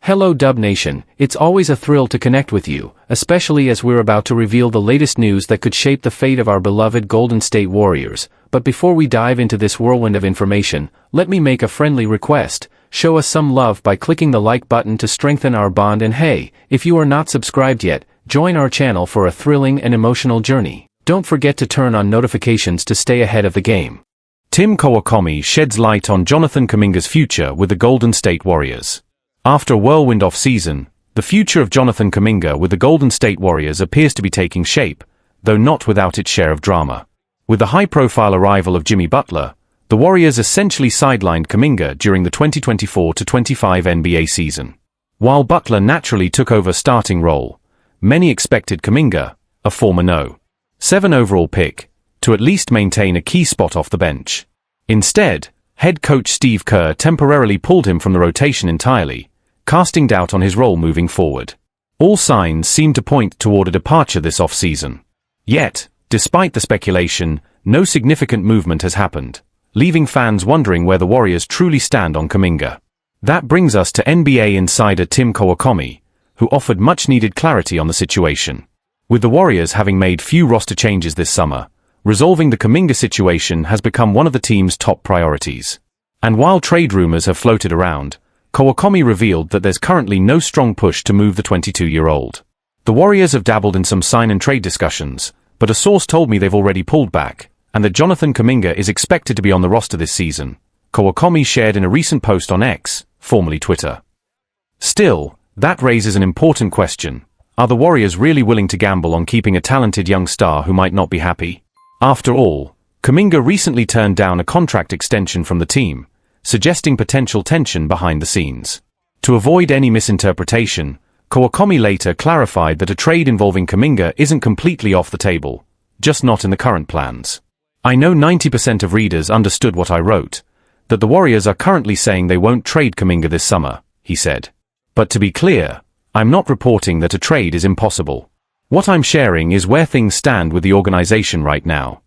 Hello Dub Nation, it's always a thrill to connect with you, especially as we're about to reveal the latest news that could shape the fate of our beloved Golden State Warriors. But before we dive into this whirlwind of information, let me make a friendly request. Show us some love by clicking the like button to strengthen our bond, and hey, if you are not subscribed yet, join our channel for a thrilling and emotional journey. Don't forget to turn on notifications to stay ahead of the game. Tim Kawakami sheds light on Jonathan Kaminga's future with the Golden State Warriors. After a whirlwind off-season, the future of Jonathan Kaminga with the Golden State Warriors appears to be taking shape, though not without its share of drama. With the high-profile arrival of Jimmy Butler, the Warriors essentially sidelined Kaminga during the 2024-25 NBA season. While Butler naturally took over a starting role, many expected Kaminga, a former No. 7 overall pick, to at least maintain a key spot off the bench. Instead, head coach Steve Kerr temporarily pulled him from the rotation entirely, casting doubt on his role moving forward. All signs seem to point toward a departure this off-season. Yet, despite the speculation, no significant movement has happened, leaving fans wondering where the Warriors truly stand on Kuminga. That brings us to NBA insider Tim Kawakami, who offered much-needed clarity on the situation. With the Warriors having made few roster changes this summer, resolving the Kuminga situation has become one of the team's top priorities. And while trade rumors have floated around, Kawakami revealed that there's currently no strong push to move the 22-year-old. The Warriors have dabbled in some sign-and-trade discussions, but a source told me they've already pulled back, and that Jonathan Kuminga is expected to be on the roster this season, Kawakami shared in a recent post on X, formerly Twitter. Still, that raises an important question. Are the Warriors really willing to gamble on keeping a talented young star who might not be happy? After all, Kuminga recently turned down a contract extension from the team, suggesting potential tension behind the scenes. To avoid any misinterpretation, Kawakami later clarified that a trade involving Kuminga isn't completely off the table, just not in the current plans. I know 90% of readers understood what I wrote, that the Warriors are currently saying they won't trade Kuminga this summer, he said. But to be clear, I'm not reporting that a trade is impossible. What I'm sharing is where things stand with the organization right now.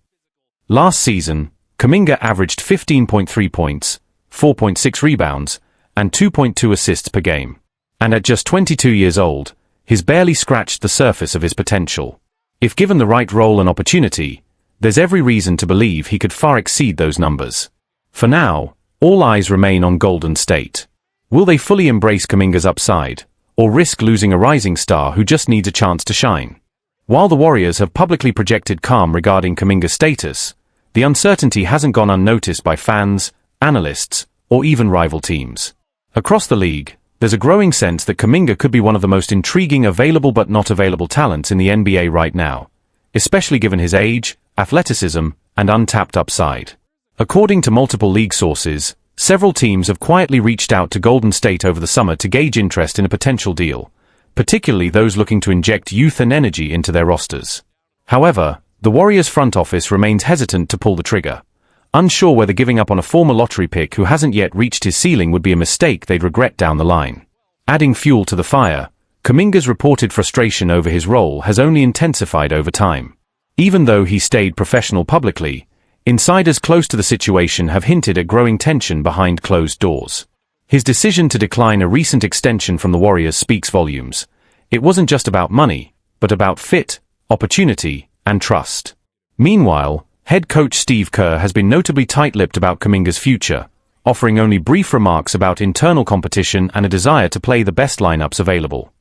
Last season, Kuminga averaged 15.3 points, 4.6 rebounds, and 2.2 assists per game. And at just 22 years old, he's barely scratched the surface of his potential. If given the right role and opportunity, there's every reason to believe he could far exceed those numbers. For now, all eyes remain on Golden State. Will they fully embrace Kuminga's upside, or risk losing a rising star who just needs a chance to shine? While the Warriors have publicly projected calm regarding Kaminga's status, the uncertainty hasn't gone unnoticed by fans, analysts, or even rival teams. Across the league, there's a growing sense that Kuminga could be one of the most intriguing available but not available talents in the NBA right now, especially given his age, athleticism, and untapped upside. According to multiple league sources, several teams have quietly reached out to Golden State over the summer to gauge interest in a potential deal, particularly those looking to inject youth and energy into their rosters. However, the Warriors front office remains hesitant to pull the trigger, unsure whether giving up on a former lottery pick who hasn't yet reached his ceiling would be a mistake they'd regret down the line. Adding fuel to the fire, Kaminga's reported frustration over his role has only intensified over time. Even though he stayed professional publicly, insiders close to the situation have hinted at growing tension behind closed doors. His decision to decline a recent extension from the Warriors speaks volumes. It wasn't just about money, but about fit, opportunity, and trust. Meanwhile, head coach Steve Kerr has been notably tight-lipped about Kaminga's future, offering only brief remarks about internal competition and a desire to play the best lineups available.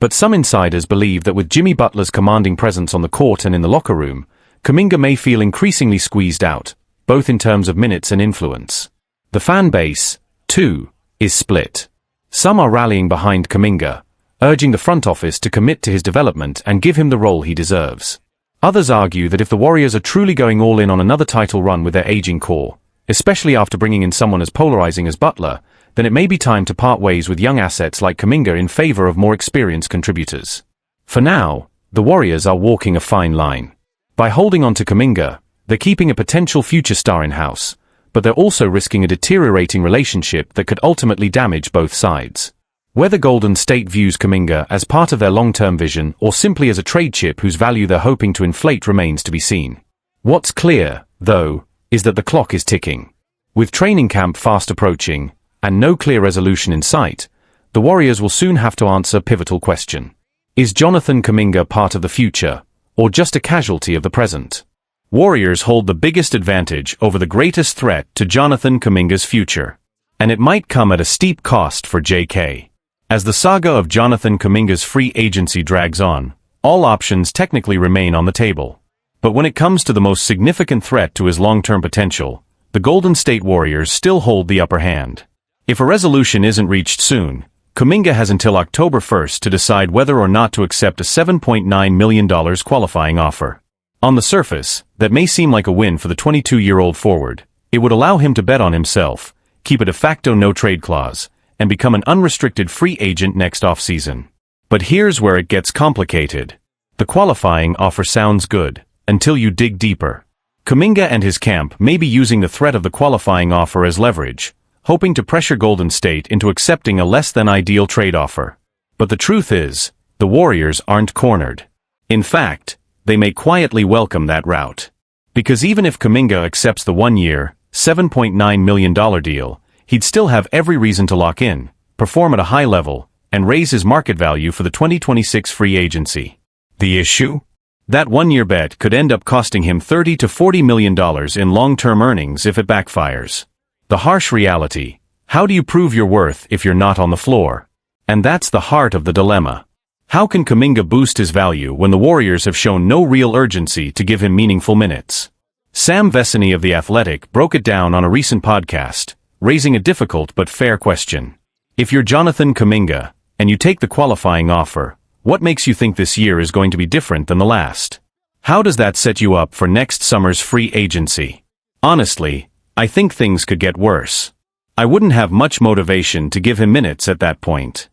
But some insiders believe that with Jimmy Butler's commanding presence on the court and in the locker room, Kuminga may feel increasingly squeezed out, both in terms of minutes and influence. The fan base, too, is split. Some are rallying behind Kuminga, urging the front office to commit to his development and give him the role he deserves. Others argue that if the Warriors are truly going all in on another title run with their aging core, especially after bringing in someone as polarizing as Butler, then it may be time to part ways with young assets like Kuminga in favor of more experienced contributors. For now, the Warriors are walking a fine line. By holding on to Kuminga, they're keeping a potential future star in-house, but they're also risking a deteriorating relationship that could ultimately damage both sides. Whether Golden State views Kuminga as part of their long-term vision or simply as a trade chip whose value they're hoping to inflate remains to be seen. What's clear, though, is that the clock is ticking. With training camp fast approaching, and no clear resolution in sight, the Warriors will soon have to answer a pivotal question. Is Jonathan Kuminga part of the future, or just a casualty of the present? Warriors hold the biggest advantage over the greatest threat to Jonathan Kaminga's future. And it might come at a steep cost for JK. As the saga of Jonathan Kaminga's free agency drags on, all options technically remain on the table. But when it comes to the most significant threat to his long-term potential, the Golden State Warriors still hold the upper hand. If a resolution isn't reached soon, Kuminga has until October 1st to decide whether or not to accept a $7.9 million qualifying offer. On the surface, that may seem like a win for the 22-year-old forward. It would allow him to bet on himself, keep a de facto no-trade clause, and become an unrestricted free agent next offseason. But here's where it gets complicated. The qualifying offer sounds good, until you dig deeper. Kuminga and his camp may be using the threat of the qualifying offer as leverage, hoping to pressure Golden State into accepting a less-than-ideal trade offer. But the truth is, the Warriors aren't cornered. In fact, they may quietly welcome that route. Because even if Kuminga accepts the one-year, $7.9 million deal, he'd still have every reason to lock in, perform at a high level, and raise his market value for the 2026 free agency. The issue? That one-year bet could end up costing him $30 to $40 million in long-term earnings if it backfires. The harsh reality: how do you prove your worth if you're not on the floor? And that's the heart of the dilemma. How can Kuminga boost his value when the Warriors have shown no real urgency to give him meaningful minutes? Sam Vecenie of The Athletic broke it down on a recent podcast, raising a difficult but fair question. If you're Jonathan Kuminga, and you take the qualifying offer, what makes you think this year is going to be different than the last? How does that set you up for next summer's free agency? Honestly, I think things could get worse. I wouldn't have much motivation to give him minutes at that point.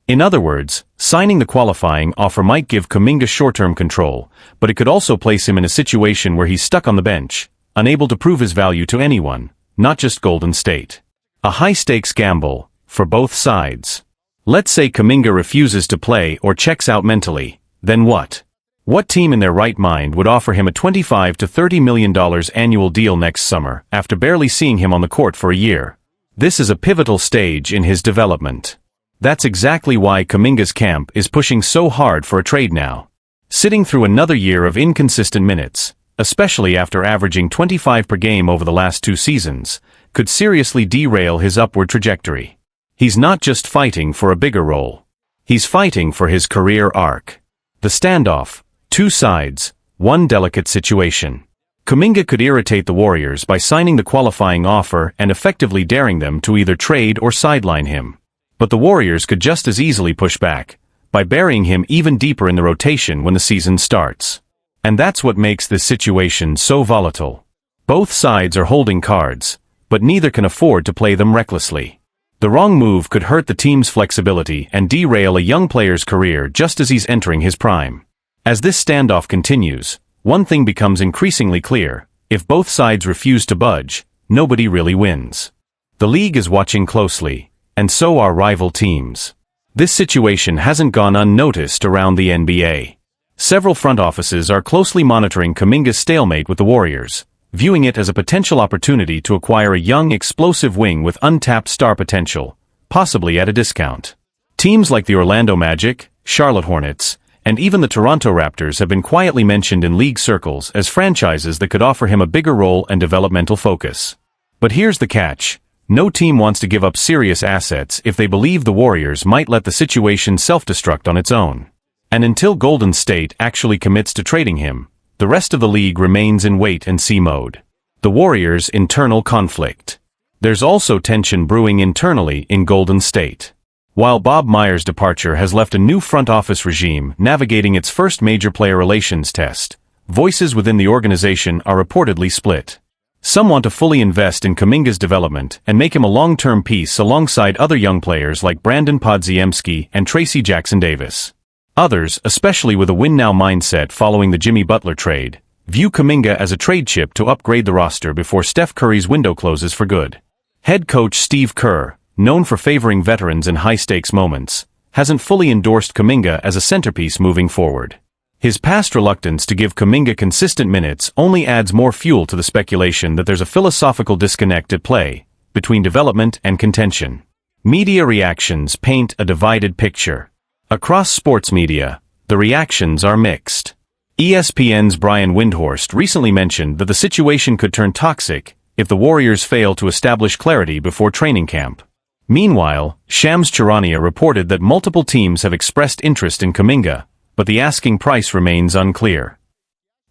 In other words, signing the qualifying offer might give Kuminga short-term control, but it could also place him in a situation where he's stuck on the bench, unable to prove his value to anyone, not just Golden State. A high-stakes gamble, for both sides. Let's say Kuminga refuses to play or checks out mentally, then what? What team in their right mind would offer him a $25 to $30 million annual deal next summer after barely seeing him on the court for a year? This is a pivotal stage in his development. That's exactly why Kuminga's camp is pushing so hard for a trade now. Sitting through another year of inconsistent minutes, especially after averaging 25 per game over the last 2 seasons, could seriously derail his upward trajectory. He's not just fighting for a bigger role. He's fighting for his career arc. The standoff, 2 sides, 1 delicate situation. Kuminga could irritate the Warriors by signing the qualifying offer and effectively daring them to either trade or sideline him. But the Warriors could just as easily push back, by burying him even deeper in the rotation when the season starts. And that's what makes this situation so volatile. Both sides are holding cards, but neither can afford to play them recklessly. The wrong move could hurt the team's flexibility and derail a young player's career just as he's entering his prime. As this standoff continues, one thing becomes increasingly clear: if both sides refuse to budge, nobody really wins. The league is watching closely, and so are rival teams. This situation hasn't gone unnoticed around the NBA. Several front offices are closely monitoring Kuminga's stalemate with the Warriors, viewing it as a potential opportunity to acquire a young, explosive wing with untapped star potential, possibly at a discount. Teams like the Orlando Magic, Charlotte Hornets, and even the Toronto Raptors have been quietly mentioned in league circles as franchises that could offer him a bigger role and developmental focus. But here's the catch: no team wants to give up serious assets if they believe the Warriors might let the situation self-destruct on its own. And until Golden State actually commits to trading him, the rest of the league remains in wait-and-see mode. The Warriors' internal conflict. There's also tension brewing internally in Golden State. While Bob Myers' departure has left a new front office regime navigating its first major player relations test, voices within the organization are reportedly split. Some want to fully invest in Kaminga's development and make him a long-term piece alongside other young players like Brandon Podziemski and Tracy Jackson-Davis. Others, especially with a win-now mindset following the Jimmy Butler trade, view Kuminga as a trade chip to upgrade the roster before Steph Curry's window closes for good. Head coach Steve Kerr, known for favoring veterans in high-stakes moments, hasn't fully endorsed Kuminga as a centerpiece moving forward. His past reluctance to give Kuminga consistent minutes only adds more fuel to the speculation that there's a philosophical disconnect at play between development and contention. Media reactions paint a divided picture. Across sports media, the reactions are mixed. ESPN's Brian Windhorst recently mentioned that the situation could turn toxic if the Warriors fail to establish clarity before training camp. Meanwhile, Shams Charania reported that multiple teams have expressed interest in Kuminga, but the asking price remains unclear.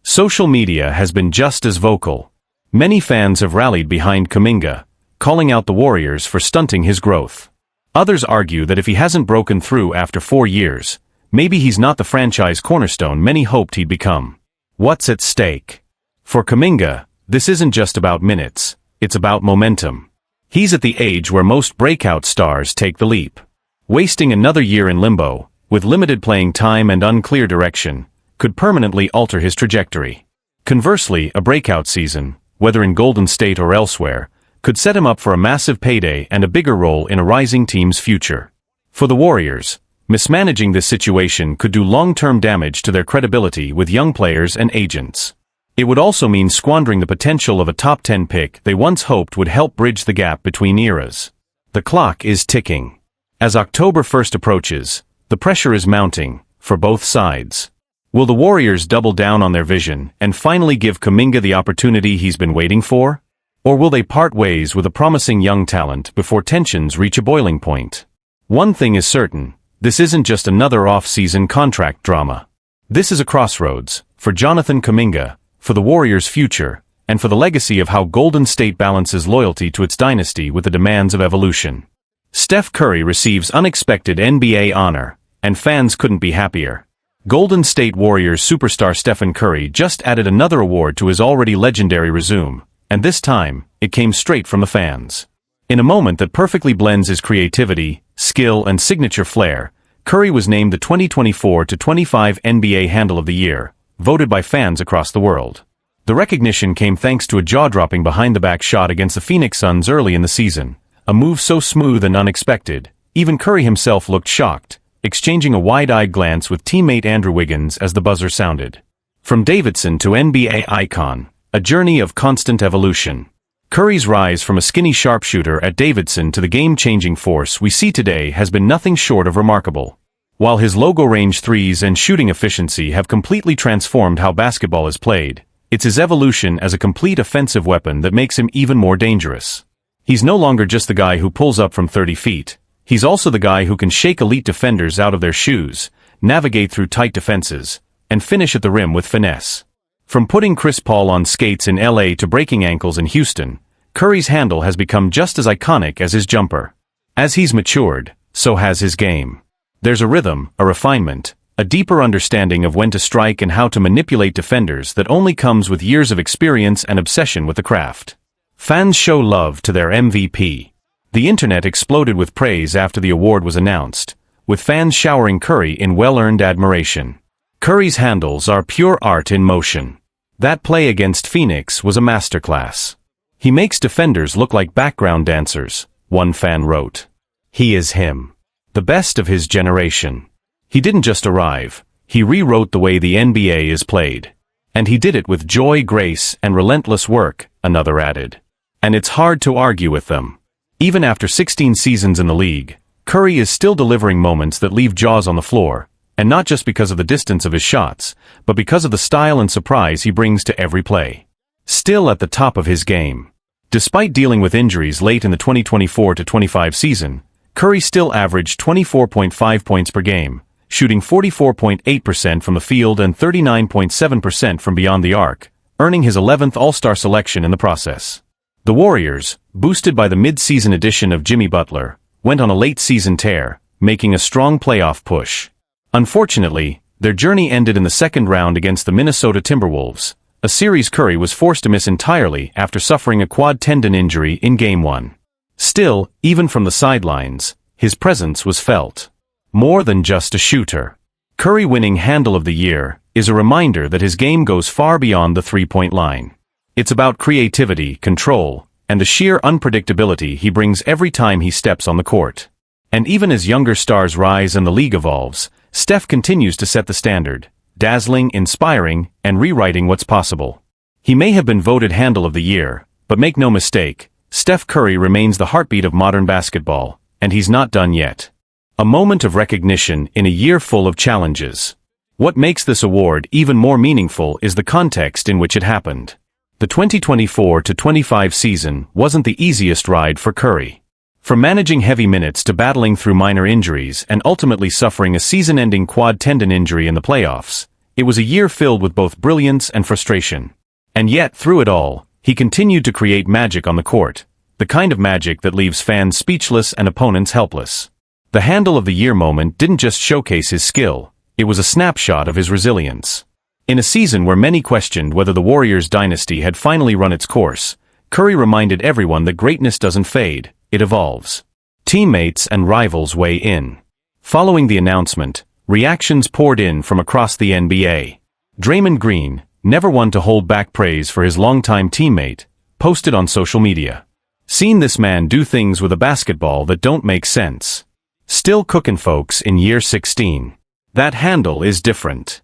Social media has been just as vocal. Many fans have rallied behind Kuminga, calling out the Warriors for stunting his growth. Others argue that if he hasn't broken through after 4 years, maybe he's not the franchise cornerstone many hoped he'd become. What's at stake? For Kaminga, this isn't just about minutes, it's about momentum. He's at the age where most breakout stars take the leap. Wasting another year in limbo, with limited playing time and unclear direction, could permanently alter his trajectory. Conversely, a breakout season, whether in Golden State or elsewhere, could set him up for a massive payday and a bigger role in a rising team's future. For the Warriors, mismanaging this situation could do long-term damage to their credibility with young players and agents. It would also mean squandering the potential of a top 10 pick they once hoped would help bridge the gap between eras. The clock is ticking. As October 1st approaches, the pressure is mounting, for both sides. Will the Warriors double down on their vision and finally give Kuminga the opportunity he's been waiting for? Or will they part ways with a promising young talent before tensions reach a boiling point? One thing is certain, this isn't just another off-season contract drama. This is a crossroads, for Jonathan Kuminga, for the Warriors' future, and for the legacy of how Golden State balances loyalty to its dynasty with the demands of evolution. Steph Curry receives unexpected NBA honor, and fans couldn't be happier. Golden State Warriors superstar Stephen Curry just added another award to his already legendary resume, and this time, it came straight from the fans. In a moment that perfectly blends his creativity, skill, and signature flair, Curry was named the 2024-25 NBA Handle of the Year, voted by fans across the world. The recognition came thanks to a jaw-dropping behind-the-back shot against the Phoenix Suns early in the season, a move so smooth and unexpected, even Curry himself looked shocked, exchanging a wide-eyed glance with teammate Andrew Wiggins as the buzzer sounded. From Davidson to NBA icon, a journey of constant evolution. Curry's rise from a skinny sharpshooter at Davidson to the game-changing force we see today has been nothing short of remarkable. While his logo-range threes and shooting efficiency have completely transformed how basketball is played, it's his evolution as a complete offensive weapon that makes him even more dangerous. He's no longer just the guy who pulls up from 30 feet. He's also the guy who can shake elite defenders out of their shoes, navigate through tight defenses, and finish at the rim with finesse. From putting Chris Paul on skates in LA to breaking ankles in Houston, Curry's handle has become just as iconic as his jumper. As he's matured, so has his game. There's a rhythm, a refinement, a deeper understanding of when to strike and how to manipulate defenders that only comes with years of experience and obsession with the craft. Fans show love to their MVP. The internet exploded with praise after the award was announced, with fans showering Curry in well-earned admiration. Curry's handles are pure art in motion. That play against Phoenix was a masterclass. He makes defenders look like background dancers, one fan wrote. He is him. The best of his generation. He didn't just arrive, he rewrote the way the NBA is played. And he did it with joy, grace, and relentless work, another added. And it's hard to argue with them. Even after 16 seasons in the league, Curry is still delivering moments that leave jaws on the floor, and not just because of the distance of his shots, but because of the style and surprise he brings to every play. Still at the top of his game. Despite dealing with injuries late in the 2024-25 season, Curry still averaged 24.5 points per game, shooting 44.8% from the field and 39.7% from beyond the arc, earning his 11th All-Star selection in the process. The Warriors, boosted by the mid-season addition of Jimmy Butler, went on a late-season tear, making a strong playoff push. Unfortunately, their journey ended in the second round against the Minnesota Timberwolves, a series Curry was forced to miss entirely after suffering a quad tendon injury in Game 1. Still, even from the sidelines, his presence was felt. More than just a shooter. Curry winning Handle of the Year is a reminder that his game goes far beyond the three-point line. It's about creativity, control, and the sheer unpredictability he brings every time he steps on the court. And even as younger stars rise and the league evolves, Steph continues to set the standard, dazzling, inspiring, and rewriting what's possible. He may have been voted Handle of the Year, but make no mistake, Steph Curry remains the heartbeat of modern basketball, and he's not done yet. A moment of recognition in a year full of challenges. What makes this award even more meaningful is the context in which it happened. The 2024-25 season wasn't the easiest ride for Curry. From managing heavy minutes to battling through minor injuries and ultimately suffering a season-ending quad tendon injury in the playoffs, it was a year filled with both brilliance and frustration. And yet, through it all, he continued to create magic on the court, the kind of magic that leaves fans speechless and opponents helpless. The Handle of the Year moment didn't just showcase his skill, it was a snapshot of his resilience. In a season where many questioned whether the Warriors' dynasty had finally run its course, Curry reminded everyone that greatness doesn't fade, it evolves. Teammates and rivals weigh in. Following the announcement, reactions poured in from across the NBA. Draymond Green, never one to hold back praise for his longtime teammate, posted on social media. "Seen this man do things with a basketball that don't make sense. Still cookin' folks in year 16. That handle is different."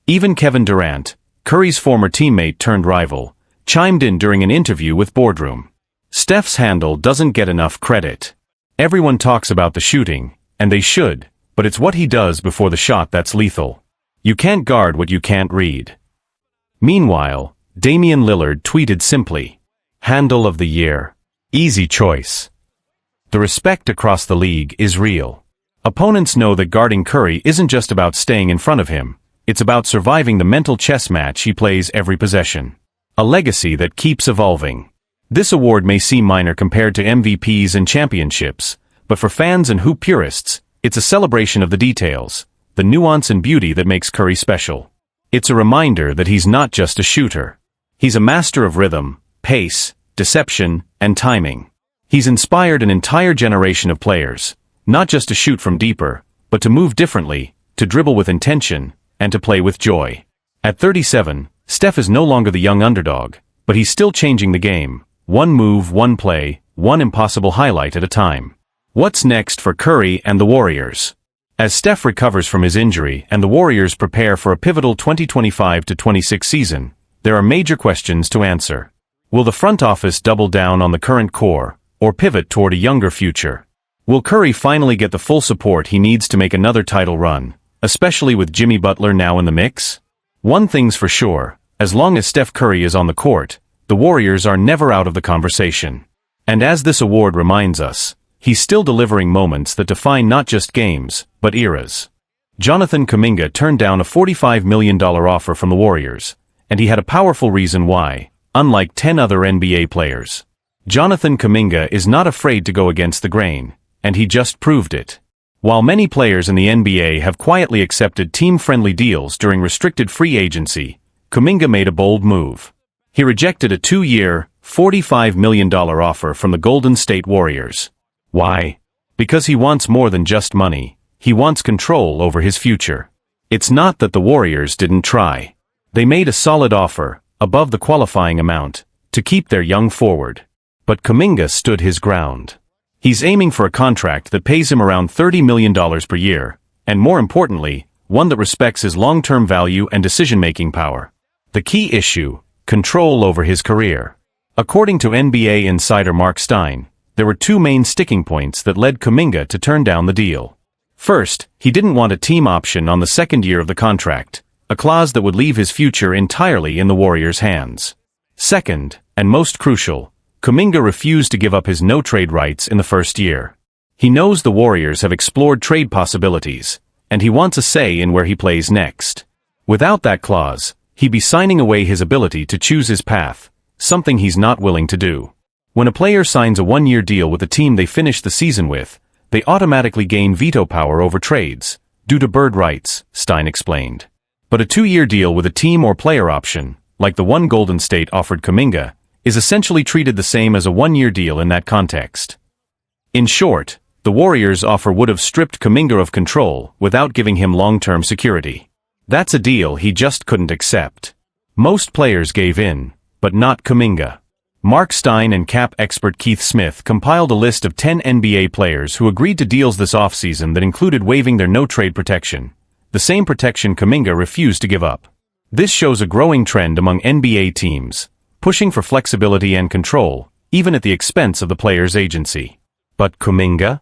Even Kevin Durant, Curry's former teammate turned rival, chimed in during an interview with Boardroom. "Steph's handle doesn't get enough credit. Everyone talks about the shooting, and they should, but it's what he does before the shot that's lethal. You can't guard what you can't read." Meanwhile, Damian Lillard tweeted simply, "Handle of the year. Easy choice." The respect across the league is real. Opponents know that guarding Curry isn't just about staying in front of him, it's about surviving the mental chess match he plays every possession. A legacy that keeps evolving. This award may seem minor compared to MVPs and championships, but for fans and hoop purists, it's a celebration of the details, the nuance and beauty that makes Curry special. It's a reminder that he's not just a shooter. He's a master of rhythm, pace, deception, and timing. He's inspired an entire generation of players, not just to shoot from deeper, but to move differently, to dribble with intention, and to play with joy. At 37, Steph is no longer the young underdog, but he's still changing the game, one move, one play, one impossible highlight at a time. What's next for Curry and the Warriors? As Steph recovers from his injury and the Warriors prepare for a pivotal 2025-26 season, there are major questions to answer. Will the front office double down on the current core, or pivot toward a younger future? Will Curry finally get the full support he needs to make another title run, especially with Jimmy Butler now in the mix? One thing's for sure, as long as Steph Curry is on the court, the Warriors are never out of the conversation. And as this award reminds us, he's still delivering moments that define not just games, but eras. Jonathan Kuminga turned down a $45 million offer from the Warriors, and he had a powerful reason why, unlike 10 other NBA players. Jonathan Kuminga is not afraid to go against the grain, and he just proved it. While many players in the NBA have quietly accepted team-friendly deals during restricted free agency, Kuminga made a bold move. He rejected a 2-year, $45 million offer from the Golden State Warriors. Why? Because he wants more than just money. He wants control over his future. It's not that the Warriors didn't try. They made a solid offer, above the qualifying amount, to keep their young forward. But Kuminga stood his ground. He's aiming for a contract that pays him around $30 million per year, and more importantly, one that respects his long-term value and decision-making power. The key issue, control over his career. According to NBA insider Mark Stein, there were two main sticking points that led Kuminga to turn down the deal. First, he didn't want a team option on the second year of the contract, a clause that would leave his future entirely in the Warriors' hands. Second, and most crucial, Kuminga refused to give up his no-trade rights in the first year. He knows the Warriors have explored trade possibilities, and he wants a say in where he plays next. Without that clause, he'd be signing away his ability to choose his path, something he's not willing to do. When a player signs a one-year deal with a team they finish the season with, they automatically gain veto power over trades, due to bird rights, Stein explained. But a 2-year deal with a team or player option, like the one Golden State offered Kuminga, is essentially treated the same as a 1-year deal in that context. In short, the Warriors' offer would have stripped Kuminga of control without giving him long-term security. That's a deal he just couldn't accept. Most players gave in, but not Kuminga. Mark Stein and cap expert Keith Smith compiled a list of 10 NBA players who agreed to deals this offseason that included waiving their no-trade protection, the same protection Kuminga refused to give up. This shows a growing trend among NBA teams, pushing for flexibility and control, even at the expense of the player's agency. But Kuminga?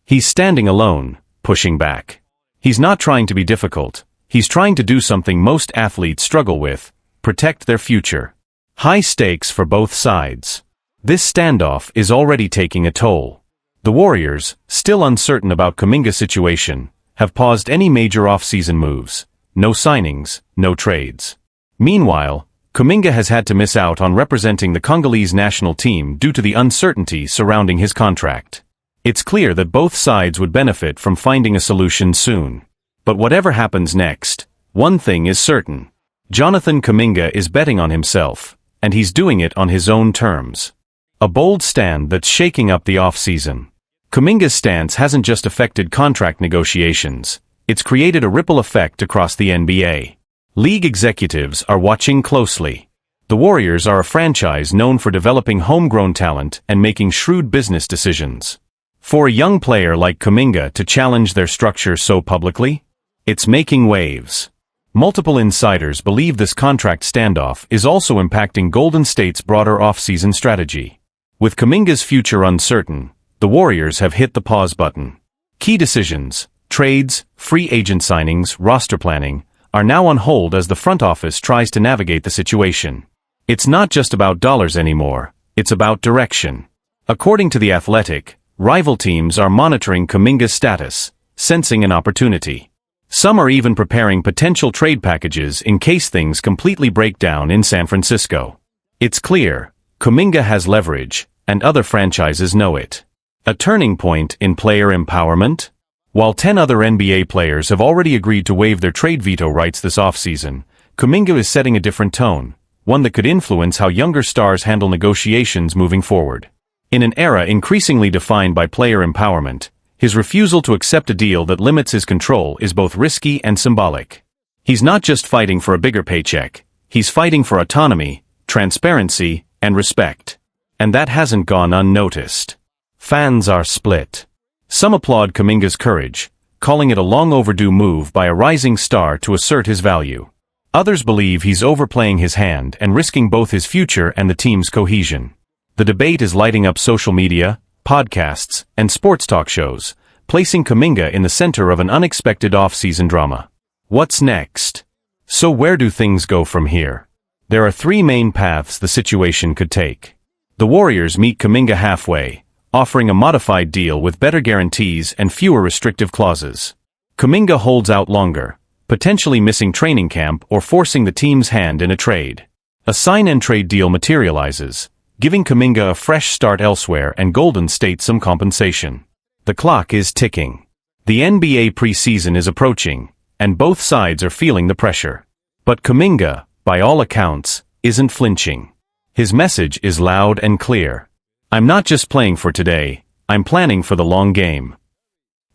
He's standing alone, pushing back. He's not trying to be difficult. He's trying to do something most athletes struggle with: protect their future. High stakes for both sides. This standoff is already taking a toll. The Warriors, still uncertain about Kaminga's situation, have paused any major off-season moves. No signings, no trades. Meanwhile, Kuminga has had to miss out on representing the Congolese national team due to the uncertainty surrounding his contract. It's clear that both sides would benefit from finding a solution soon. But whatever happens next, one thing is certain. Jonathan Kuminga is betting on himself, and he's doing it on his own terms. A bold stand that's shaking up the off-season. Kuminga's stance hasn't just affected contract negotiations, it's created a ripple effect across the NBA. League executives are watching closely. The Warriors are a franchise known for developing homegrown talent and making shrewd business decisions. For a young player like Kuminga to challenge their structure so publicly, it's making waves. Multiple insiders believe this contract standoff is also impacting Golden State's broader off-season strategy. With Kaminga's future uncertain, the Warriors have hit the pause button. Key decisions, trades, free agent signings, roster planning, are now on hold as the front office tries to navigate the situation. It's not just about dollars anymore, it's about direction. According to The Athletic, rival teams are monitoring Kaminga's status, sensing an opportunity. Some are even preparing potential trade packages in case things completely break down in San Francisco. It's clear, Kuminga has leverage, and other franchises know it. A turning point in player empowerment? While 10 other NBA players have already agreed to waive their trade veto rights this offseason, Kuminga is setting a different tone, one that could influence how younger stars handle negotiations moving forward. In an era increasingly defined by player empowerment, his refusal to accept a deal that limits his control is both risky and symbolic. He's not just fighting for a bigger paycheck, he's fighting for autonomy, transparency, and respect. And that hasn't gone unnoticed. Fans are split. Some applaud Kaminga's courage, calling it a long overdue move by a rising star to assert his value. Others believe he's overplaying his hand and risking both his future and the team's cohesion. The debate is lighting up social media, podcasts, and sports talk shows, placing Kuminga in the center of an unexpected off-season drama. What's next? So where do things go from here? There are three main paths the situation could take. The Warriors meet Kuminga halfway, offering a modified deal with better guarantees and fewer restrictive clauses. Kuminga holds out longer, potentially missing training camp or forcing the team's hand in a trade. A sign-and-trade deal materializes, giving Kuminga a fresh start elsewhere and Golden State some compensation. The clock is ticking. The NBA preseason is approaching, and both sides are feeling the pressure. But Kuminga, by all accounts, isn't flinching. His message is loud and clear. I'm not just playing for today, I'm planning for the long game.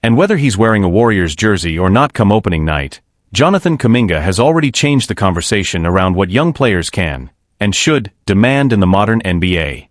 And whether he's wearing a Warriors jersey or not come opening night, Jonathan Kuminga has already changed the conversation around what young players can, and should, demand in the modern NBA.